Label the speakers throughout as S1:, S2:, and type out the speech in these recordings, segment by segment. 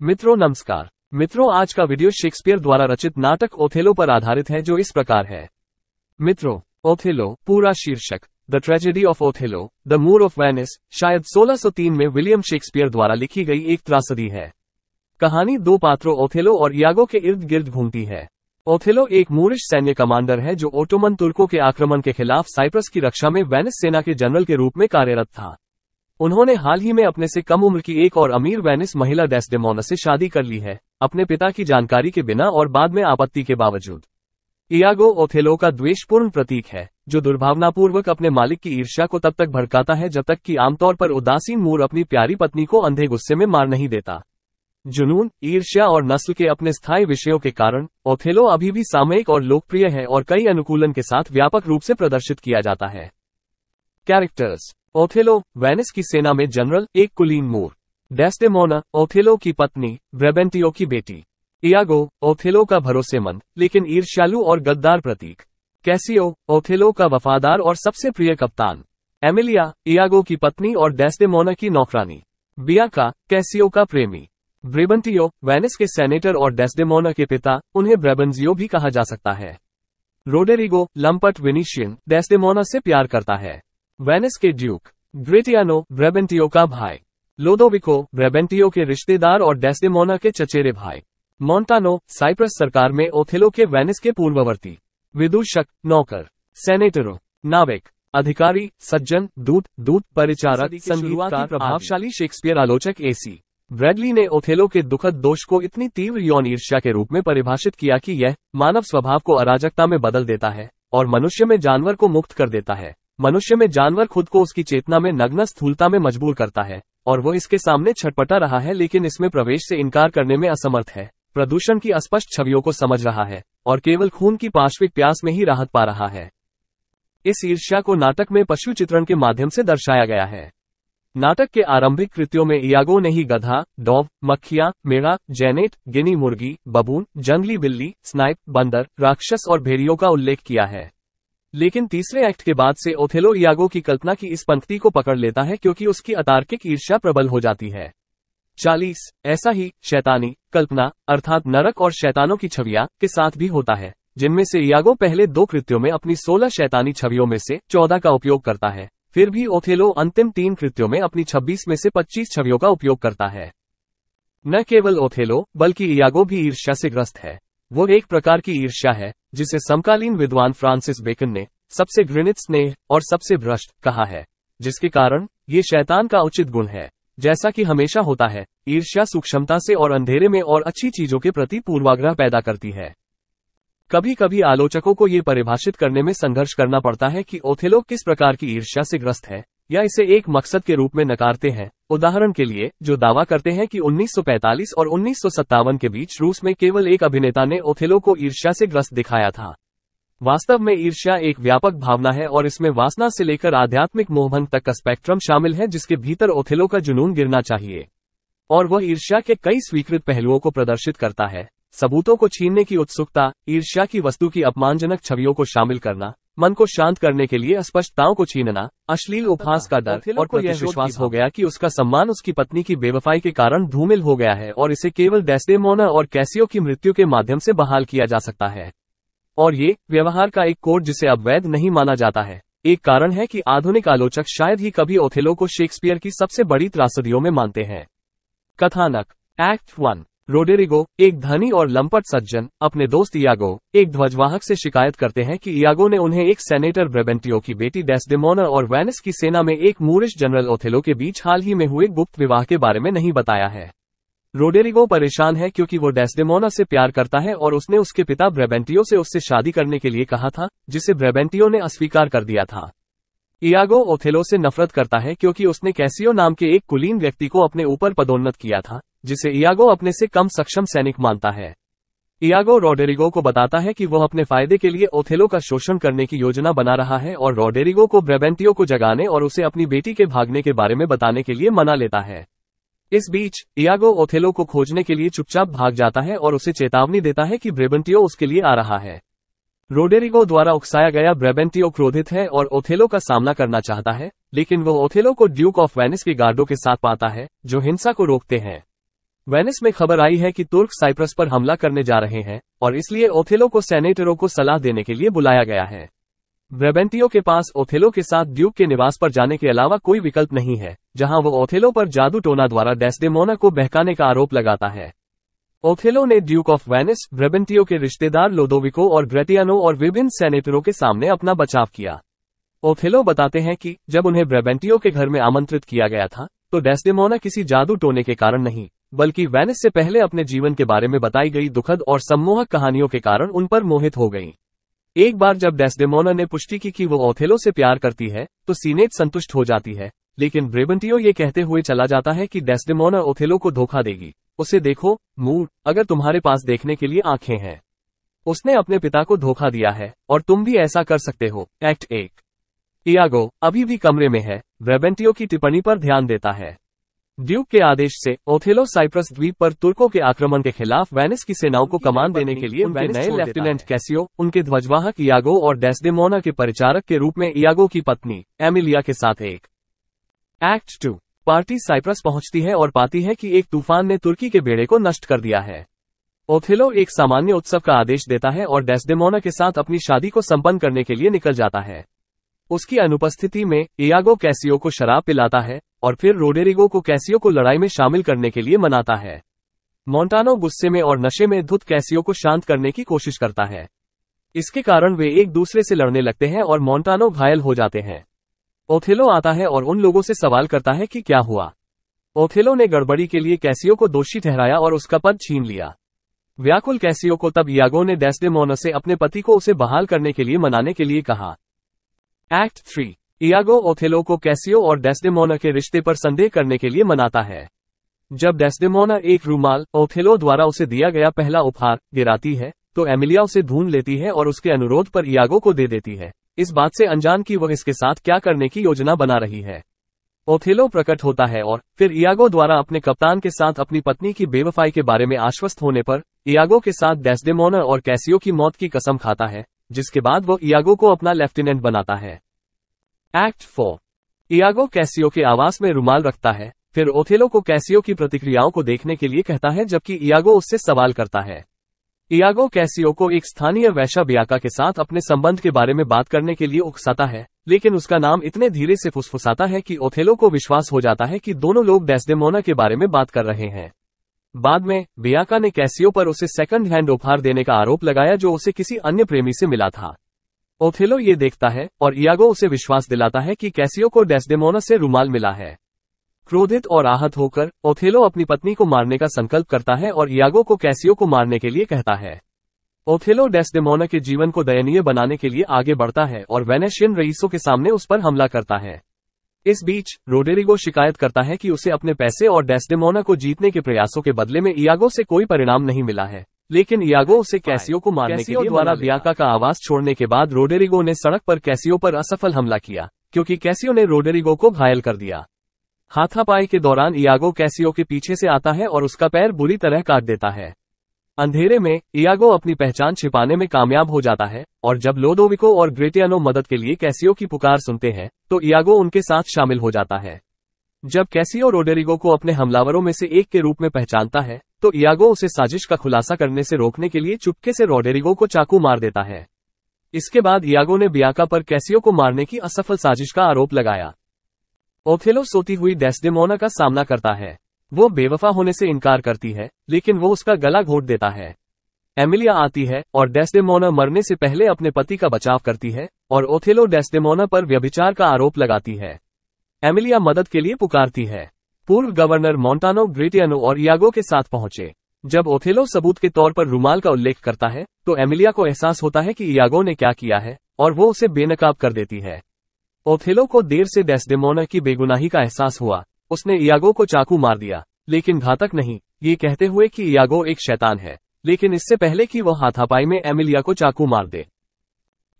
S1: मित्रों नमस्कार। मित्रों आज का वीडियो शेक्सपियर द्वारा रचित नाटक ओथेलो पर आधारित है जो इस प्रकार है। मित्रों, ओथेलो पूरा शीर्षक the Tragedy of Othello the Moor of Venice शायद 1603 में विलियम शेक्सपियर द्वारा लिखी गई एक त्रासदी है। कहानी दो पात्रों ओथेलो और इयागो के इर्द गिर्द घूमती है। ओथेलो एक मूरिश सैन्य कमांडर है जो ओटोमन तुर्कों के आक्रमण के खिलाफ साइप्रस की रक्षा में वेनिस सेना के जनरल के रूप में कार्यरत था। उन्होंने हाल ही में अपने से कम उम्र की एक और अमीर वेनिस महिला डेस्डेमोना से शादी कर ली है, अपने पिता की जानकारी के बिना और बाद में आपत्ति के बावजूद। इयागो ओथेलो का द्वेषपूर्ण प्रतीक है, जो दुर्भावनापूर्वक अपने मालिक की ईर्ष्या को तब तक भड़काता है जब तक कि आमतौर पर उदासीन मूर अपनी प्यारी पत्नी को अंधे गुस्से में मार नहीं देता। जुनून, ईर्ष्या और नस्ल के अपने स्थायी विषयों के कारण ओथेलो अभी भी सामयिक और लोकप्रिय है और कई अनुकूलन के साथ व्यापक रूप से प्रदर्शित किया जाता है। कैरेक्टर्स: ओथेलो, वेनिस की सेना में जनरल, एक कुलीन मूर। डेस्डेमोना, ओथेलो की पत्नी, ब्रेबेंटियो की बेटी। इयागो, ओथेलो का भरोसेमंद लेकिन ईर्ष्यालु और गद्दार प्रतीक। कैसियो, ओथेलो का वफादार और सबसे प्रिय कप्तान। एमिलिया, इयागो की पत्नी और डेस्डेमोना की नौकरानी। बियाका, कैसियो का प्रेमी। ब्रेबेंटियो, वेनिस के सेनेटर और डेस्डेमोना के पिता, उन्हें ब्रेबेंजियो भी कहा जा सकता है। रोडेरिगो, लंपट वेनिशियन, डेस्डेमोना से प्यार करता है। वेनिस के ड्यूक। ग्रेटियानो, ब्रेबेंटियो का भाई। लोदोविको, ब्रेबेंटियो के रिश्तेदार और डेस्डेमोना के चचेरे भाई। मोंटानो, साइप्रस सरकार में ओथेलो के वेनिस के पूर्ववर्ती। विदूषक, नौकर। सेनेटरो, नाविक। अधिकारी, सज्जन, दूत, परिचारक, संगीतकार। प्रभावशाली शेक्सपियर आलोचक एसी ब्रैडली ने ओथेलो के दुखद दोष को इतनी तीव्र यौन ईर्ष्या के रूप में परिभाषित किया कि यह मानव स्वभाव को अराजकता में बदल देता है और मनुष्य में जानवर को मुक्त कर देता है। मनुष्य में जानवर खुद को उसकी चेतना में नग्न स्थूलता में मजबूर करता है और वो इसके सामने छटपटा रहा है लेकिन इसमें प्रवेश से इनकार करने में असमर्थ है। प्रदूषण की अस्पष्ट छवियों को समझ रहा है और केवल खून की पाश्विक प्यास में ही राहत पा रहा है। इस ईर्ष्या को नाटक में पशु चित्रण के माध्यम से दर्शाया गया है। नाटक के आरंभिक कृत्यों में इयागो ने ही गधा, डॉव, मक्खियां, मेढ़ा, जैनेट, गिनी मुर्गी, बबून, जंगली बिल्ली, स्नाइप, बंदर, राक्षस और भेड़ियों का उल्लेख किया है। लेकिन तीसरे एक्ट के बाद से ओथेलो इयागो की कल्पना की इस पंक्ति को पकड़ लेता है क्योंकि उसकी अतार्किक ईर्ष्या प्रबल हो जाती है। 40 ऐसा ही शैतानी कल्पना अर्थात नरक और शैतानों की छवियां के साथ भी होता है, जिनमें से इयागो पहले दो कृत्यों में अपनी 16 शैतानी छवियों में से 14 का उपयोग करता है। फिर भी ओथेलो अंतिम 3 कृत्यों में अपनी 26 में से 25 छवियों का उपयोग करता है। न केवल ओथेलो बल्कि इयागो भी ईर्ष्या से ग्रस्त है। वो एक प्रकार की ईर्ष्या है जिसे समकालीन विद्वान फ्रांसिस बेकन ने सबसे घृणित स्नेह और सबसे भ्रष्ट कहा है, जिसके कारण ये शैतान का उचित गुण है। जैसा कि हमेशा होता है, ईर्ष्या सूक्ष्मता से और अंधेरे में और अच्छी चीजों के प्रति पूर्वाग्रह पैदा करती है। कभी कभी आलोचकों को ये परिभाषित करने में संघर्ष करना पड़ता है कि ओथेलो किस प्रकार की ईर्ष्या से ग्रस्त है या इसे एक मकसद के रूप में नकारते हैं। उदाहरण के लिए, जो दावा करते हैं कि 1945 और 1957 के बीच रूस में केवल एक अभिनेता ने ओथेलो को ईर्ष्या से ग्रस्त दिखाया था। वास्तव में ईर्ष्या एक व्यापक भावना है और इसमें वासना से लेकर आध्यात्मिक मोहभंग तक का स्पेक्ट्रम शामिल है जिसके भीतर ओथेलो का जुनून गिरना चाहिए। और वह ईर्ष्या के कई स्वीकृत पहलुओं को प्रदर्शित करता है। सबूतों को छीनने की उत्सुकता, ईर्ष्या की वस्तु की अपमानजनक छवियों को शामिल करना, मन को शांत करने के लिए अस्पष्टताओं को छीनना, अश्लील उपहास का डर और को यह विश्वास हो गया कि उसका सम्मान उसकी पत्नी की बेवफाई के कारण धूमिल हो गया है और इसे केवल डेस्डेमोना और कैसियो की मृत्यु के माध्यम से बहाल किया जा सकता है। और ये व्यवहार का एक कोड जिसे अब वैध नहीं माना जाता है, एक कारण है कि आधुनिक आलोचक शायद ही कभी ओथेलो को शेक्सपियर की सबसे बड़ी त्रासदियों में मानते हैं। कथानक। एक्ट 1। रोडेरिगो, एक धनी और लंपट सज्जन, अपने दोस्त इयागो, एक ध्वजवाहक से शिकायत करते हैं कि इयागो ने उन्हें एक सेनेटर ब्रेबेंटियो की बेटी डेस्डेमोना और वेनिस की सेना में एक मूरिश जनरल ओथेलो के बीच हाल ही में हुए गुप्त विवाह के बारे में नहीं बताया है। रोडेरिगो परेशान है क्योंकि वो डेस्डेमोना से प्यार करता है और उसने उसके पिता ब्रेबेंटियो से उससे शादी करने के लिए कहा था, जिसे ब्रेबेंटियो ने अस्वीकार कर दिया था। इयागो ओथेलो से नफरत करता है क्योंकि उसने कैसियो नाम के एक कुलीन व्यक्ति को अपने ऊपर पदोन्नत किया था, जिसे इयागो अपने से कम सक्षम सैनिक मानता है। इयागो रोडेरिगो को बताता है कि वह अपने फायदे के लिए ओथेलो का शोषण करने की योजना बना रहा है और रोडेरिगो को ब्रेबेंटियो को जगाने और उसे अपनी बेटी के भागने के बारे में बताने के लिए मना लेता है। इस बीच इयागो ओथेलो को खोजने के लिए चुपचाप भाग जाता है और उसे चेतावनी देता है कि ब्रेबेंटियो उसके लिए आ रहा है। रोडेरिगो द्वारा उकसाया गया ब्रेबेंटियो क्रोधित है और ओथेलो का सामना करना चाहता है, लेकिन वह ओथेलो को ड्यूक ऑफ वेनिस के गार्डों के साथ पाता है जो हिंसा को रोकते हैं। वेनिस में खबर आई है कि तुर्क साइप्रस पर हमला करने जा रहे हैं और इसलिए ओथेलो को सेनेटरों को सलाह देने के लिए बुलाया गया है। ब्रेबेंटियो के पास ओथेलो के साथ ड्यूक के निवास पर जाने के अलावा कोई विकल्प नहीं है, जहां वो ओथेलो पर जादू टोना द्वारा डेस्डेमोना को बहकाने का आरोप लगाता है। ओथेलो ने ड्यूक ऑफ वेनिस, ब्रेबेंटियो के रिश्तेदार लोदोविको और ग्रेटियानो और विभिन्न सेनेटरों के सामने अपना बचाव किया। ओथेलो बताते हैं कि जब उन्हें ब्रेबेंटियो के घर में आमंत्रित किया गया था, तो डेस्डेमोना किसी जादू टोने के कारण नहीं, बल्कि वेनिस से पहले अपने जीवन के बारे में बताई गई दुखद और सम्मोहक कहानियों के कारण उन पर मोहित हो गई। एक बार जब डेस्डेमोना ने पुष्टि की कि वो ओथेलो से प्यार करती है, तो सीनेट संतुष्ट हो जाती है, लेकिन ब्रेबेंटियो ये कहते हुए चला जाता है कि डेस्डेमोना ओथेलो को धोखा देगी। उसे देखो, मूड, अगर तुम्हारे पास देखने के लिए आंखें हैं। उसने अपने पिता को धोखा दिया है और तुम भी ऐसा कर सकते हो। एक्ट 1। इयागो अभी भी कमरे में है, ब्रेबेंटियो की टिप्पणी पर ध्यान देता है। ड्यूक के आदेश से ओथेलो साइप्रस द्वीप पर तुर्कों के आक्रमण के खिलाफ वेनिस की सेनाओं को कमान देने के लिए उनके नए लेफ्टिनेंट कैसियो, उनके ध्वजवाहक इयागो और डेस्डेमोना के परिचारक के रूप में इयागो की पत्नी एमिलिया के साथ एक। एक्ट 2। पार्टी साइप्रस पहुंचती है और पाती है कि एक तूफान ने तुर्की के बेड़े को नष्ट कर दिया है। ओथेलो एक सामान्य उत्सव का आदेश देता है और डेस्डेमोना के साथ अपनी शादी को संपन्न करने के लिए निकल जाता है। उसकी अनुपस्थिति में इयागो कैसियो को शराब पिलाता है और फिर रोडेरिगो को कैसियो को लड़ाई में शामिल करने के लिए मनाता है। मोंटानो गुस्से में और नशे में धुत कैसियो को शांत करने की कोशिश करता है। इसके कारण वे एक दूसरे से लड़ने लगते हैं और मोंटानो घायल हो जाते हैं। ओथेलो आता है और उन लोगों से सवाल करता है कि क्या हुआ। ओथेलो ने गड़बड़ी के लिए कैसियो को दोषी ठहराया और उसका पद छीन लिया। व्याकुल कैसियो को तब इयागो ने डेस्डेमोना से अपने पति को उसे बहाल करने के लिए मनाने के लिए कहा। एक्ट 3। इयागो ओथेलो को कैसियो और डेस्डेमोना के रिश्ते पर संदेह करने के लिए मनाता है। जब डेस्डेमोना एक रूमाल, ओथेलो द्वारा उसे दिया गया पहला उपहार, गिराती है, तो एमिलिया उसे ढूंढ लेती है और उसके अनुरोध पर इयागो को दे देती है, इस बात से अनजान कि वह इसके साथ क्या करने की योजना बना रही है। ओथेलो प्रकट होता है और फिर इयागो द्वारा अपने कप्तान के साथ अपनी पत्नी की बेवफाई के बारे में आश्वस्त होने पर इयागो के साथ डेस्डेमोना और कैसियो की मौत की कसम खाता है, जिसके बाद वो इयागो को अपना लेफ्टिनेंट बनाता है। एक्ट 4। इयागो कैसियो के आवास में रुमाल रखता है, फिर ओथेलो को कैसियो की प्रतिक्रियाओं को देखने के लिए कहता है, जबकि इयागो उससे सवाल करता है। इयागो कैसियो को एक स्थानीय वैश्या बियाका के साथ अपने संबंध के बारे में बात करने के लिए उकसाता है, लेकिन उसका नाम इतने धीरे से फुसफुसाता है कि ओथेलो को विश्वास हो जाता है कि दोनों लोग डेस्डेमोना के बारे में बात कर रहे हैं। बाद में बियाका ने कैसियो पर उसे सेकंड हैंड उपहार देने का आरोप लगाया जो उसे किसी अन्य प्रेमी से मिला था। ओथेलो ये देखता है और इयागो उसे विश्वास दिलाता है कि कैसियो को डेस्डेमोना से रुमाल मिला है। क्रोधित और आहत होकर ओथेलो अपनी पत्नी को मारने का संकल्प करता है और इयागो को कैसियो को मारने के लिए कहता है। ओथेलो डेस्डेमोना के जीवन को दयनीय बनाने के लिए आगे बढ़ता है और वेनेशियन रईसों के सामने उस पर हमला करता है। इस बीच रोडेरिगो शिकायत करता है कि उसे अपने पैसे और डेस्डेमोना को जीतने के प्रयासों के बदले में इयागो से कोई परिणाम नहीं मिला है, लेकिन इयागो उसे कैसियो को मारने के लिए द्वारा बियाका का आवास छोड़ने के बाद रोडेरिगो ने सड़क पर कैसियो पर असफल हमला किया, क्योंकि कैसियो ने रोडेरिगो को घायल कर दिया। हाथापाई के दौरान इयागो कैसियो के पीछे से आता है और उसका पैर बुरी तरह काट देता है। अंधेरे में इयागो अपनी पहचान छिपाने में कामयाब हो जाता है और जब लोदोविको और ग्रेटियानो मदद के लिए कैसियो की पुकार सुनते हैं, तो इयागो उनके साथ शामिल हो जाता है। जब कैसियो रोडेरिगो को अपने हमलावरों में से एक के रूप में पहचानता है, तो इयागो उसे साजिश का खुलासा करने से रोकने के लिए चुपके से रोडेरिगो को चाकू मार देता है। इसके बाद इयागो ने बियाका पर कैसियो को मारने की असफल साजिश का आरोप लगाया। ओथेलो सोती हुई डेस्डेमोना का सामना करता है। वो बेवफा होने से इनकार करती है, लेकिन वो उसका गला घोंट देता है। एमिलिया आती है और डेस्डेमोना मरने से पहले अपने पति का बचाव करती है और ओथेलो डेस्डेमोना पर व्यभिचार का आरोप लगाती है। एमिलिया मदद के लिए पुकारती है। पूर्व गवर्नर मोंटानो ग्रेटियानो और इयागो के साथ पहुंचे। जब ओथेलो सबूत के तौर पर रुमाल का उल्लेख करता है, तो एमिलिया को एहसास होता है कि इयागो ने क्या किया है और वो उसे बेनकाब कर देती है। ओथेलो को देर से डेस्डेमोना की बेगुनाही का एहसास हुआ। उसने इयागो को चाकू मार दिया, लेकिन घातक नहीं, ये कहते हुए कि इयागो एक शैतान है, लेकिन इससे पहले कि वह हाथापाई में एमिलिया को चाकू मार दे।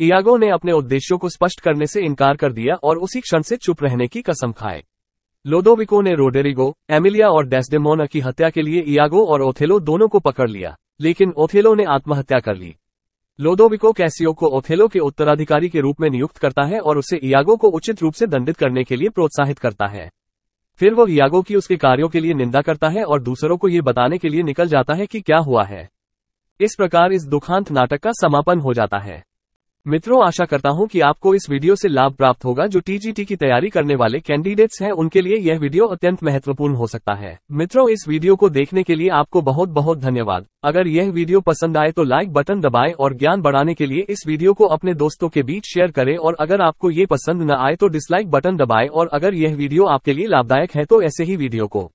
S1: इयागो ने अपने उद्देश्यों को स्पष्ट करने से इनकार कर दिया और उसी क्षण से चुप रहने की कसम खाए। लोदोविको ने रोडेरिगो, एमिलिया और डेस्डेमोना की हत्या के लिए इयागो और ओथेलो दोनों को पकड़ लिया, लेकिन ओथेलो ने आत्महत्या कर ली। लोदोविको कैसियो को ओथेलो के उत्तराधिकारी के रूप में नियुक्त करता है और उसे इयागो को उचित रूप से दंडित करने के लिए प्रोत्साहित करता है। फिर वह यागो की उसके कार्यों के लिए निंदा करता है और दूसरों को ये बताने के लिए निकल जाता है कि क्या हुआ है। इस प्रकार इस दुखांत नाटक का समापन हो जाता है। मित्रों, आशा करता हूं कि आपको इस वीडियो से लाभ प्राप्त होगा। जो टीजीटी की तैयारी करने वाले कैंडिडेट्स हैं उनके लिए यह वीडियो अत्यंत महत्वपूर्ण हो सकता है। मित्रों, इस वीडियो को देखने के लिए आपको बहुत बहुत धन्यवाद। अगर यह वीडियो पसंद आए तो लाइक बटन दबाएं और ज्ञान बढ़ाने के लिए इस वीडियो को अपने दोस्तों के बीच शेयर करें, और अगर आपको ये पसंद न आए तो डिसलाइक बटन दबाएं, और अगर यह वीडियो आपके लिए लाभदायक है तो ऐसे ही वीडियो को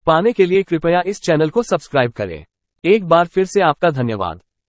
S1: पाने के लिए कृपया इस चैनल को सब्सक्राइब करें। एक बार फिर से आपका धन्यवाद।